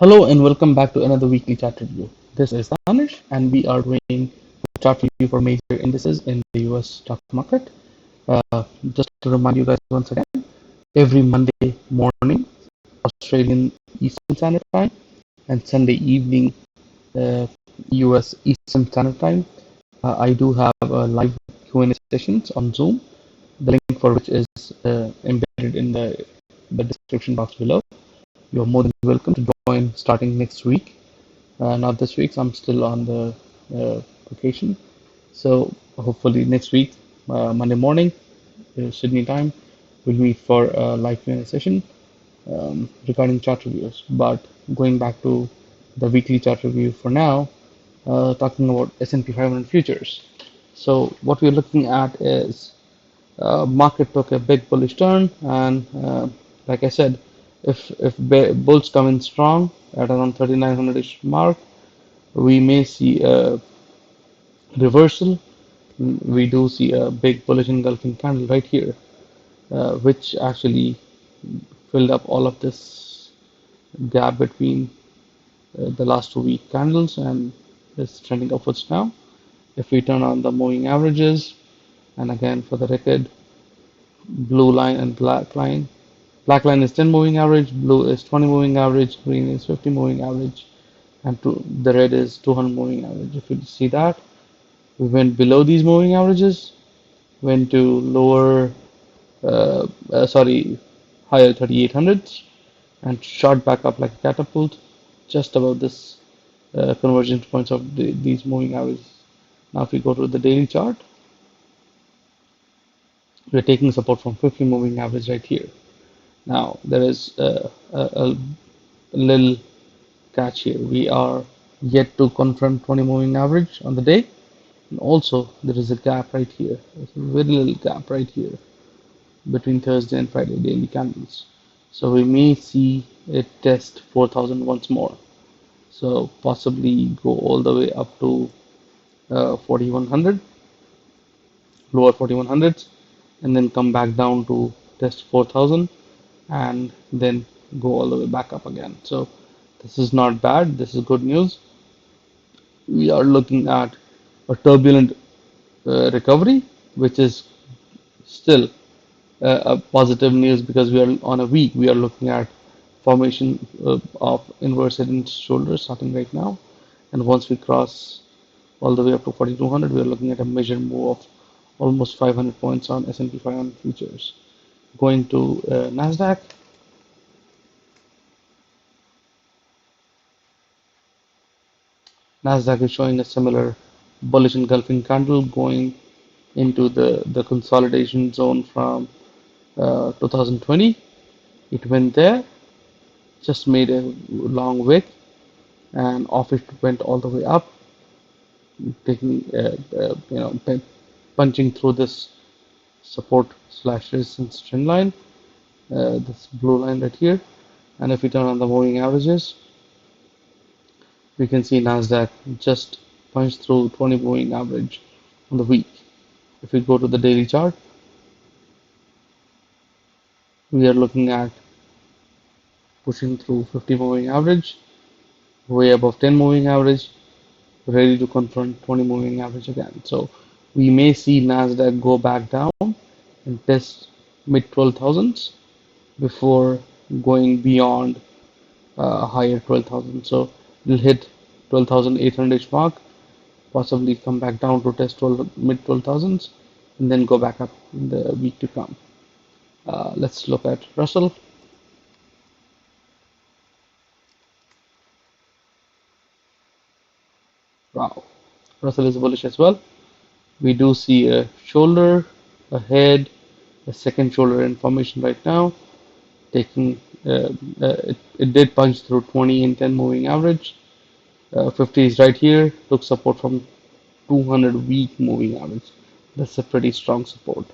Hello and welcome back to another weekly chart review. This is Danish and we are doing a chart review for major indices in the US stock market. Just to remind you guys once again, every Monday morning, Australian Eastern Standard Time, and Sunday evening, US Eastern Standard Time, I do have live Q&A sessions on Zoom, the link for which is embedded in the description box below. You're more than welcome to join starting next week. Not this week, so I'm still on the vacation. So hopefully next week, Monday morning, Sydney time, we'll meet for a live Q&A session regarding chart reviews. But going back to the weekly chart review for now, talking about S&P 500 futures. So what we're looking at is market took a big bullish turn, and like I said, if bulls come in strong at around 3900-ish mark, we may see a reversal. We do see a big bullish engulfing candle right here, which actually filled up all of this gap between the last 2 week candles and is trending upwards now. If we turn on the moving averages, and again for the record, blue line and black line. Black line is 10 moving average, blue is 20 moving average, green is 50 moving average, and the red is 200 moving average. If you see that, we went below these moving averages, went to higher 3800s, and shot back up like a catapult, just above this convergence points of these moving averages. Now, if we go to the daily chart, we're taking support from 50 moving average right here. Now, there is a little catch here. We are yet to confront 20 moving average on the day. And also, there is a gap right here. There's a very little gap right here between Thursday and Friday daily candles. So we may see it test 4,000 once more. So possibly go all the way up to 4100, lower 4100s, and then come back down to test 4,000 and then go all the way back up again. So this is not bad. This is good news. We are looking at a turbulent recovery, which is still a positive news because we are on a week. We are looking at formation of inverse head and shoulders starting right now, and once we cross all the way up to 4200, we are looking at a major move of almost 500 points on S&P 500 futures. Going to Nasdaq. Nasdaq is showing a similar bullish engulfing candle going into the consolidation zone from 2020. It went there, just made a long wick, and off it went all the way up, taking punching through this support slash resistance trend line, this blue line right here. And if we turn on the moving averages, we can see Nasdaq just punched through 20 moving average on the week. If we go to the daily chart, we are looking at pushing through 50 moving average, way above 10 moving average, ready to confront 20 moving average again. So we may see Nasdaq go back down and test mid 12,000s before going beyond higher 12,000. So it'll hit 12,800 mark, possibly come back down to test 12, mid 12,000s, and then go back up in the week to come. Let's look at Russell. Wow, Russell is bullish as well. We do see a shoulder, a head, a second shoulder in formation right now. Taking it did punch through 20 and 10 moving average. 50 is right here. Took support from 200 week moving average. That's a pretty strong support.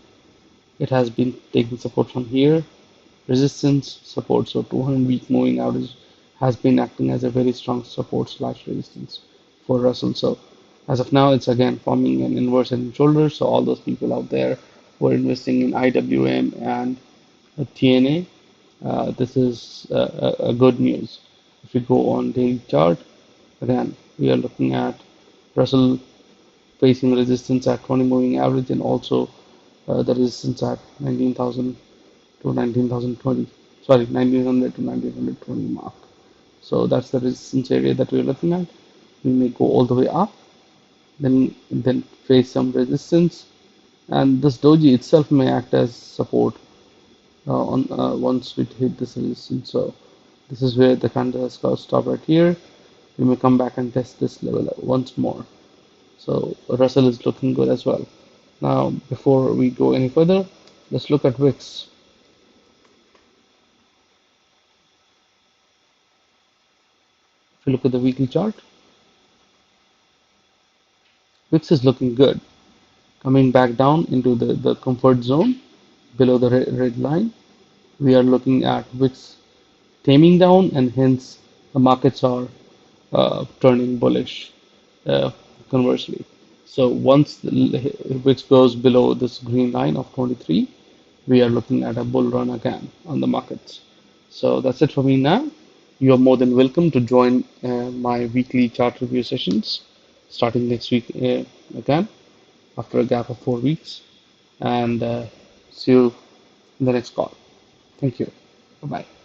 It has been taking support from here. Resistance support. So 200 week moving average has been acting as a very strong support slash resistance for Russell. So as of now, it's again forming an inverse head and shoulders. So all those people out there who are investing in IWM and TNA, this is a good news. If we go on daily chart, again, we are looking at Russell facing resistance at 20 moving average and also the resistance at 19,000 to 19,020. Sorry, 1900 to 1920 mark. So that's the resistance area that we're looking at. We may go all the way up, then face some resistance, and this doji itself may act as support on once we hit this resistance. So this is where the candle has got to stop right here. We may come back and test this level once more. So Russell is looking good as well. Now, before we go any further, let's look at VIX. If you look at the weekly chart, VIX is looking good, coming back down into the comfort zone below the red line. We are looking at VIX taming down, and hence the markets are turning bullish uh, conversely. So once the VIX goes below this green line of 23, we are looking at a bull run again on the markets. So that's it for me now. You are more than welcome to join my weekly chart review sessions starting next week again after a gap of 4 weeks. And see you in the next call. Thank you. Bye bye.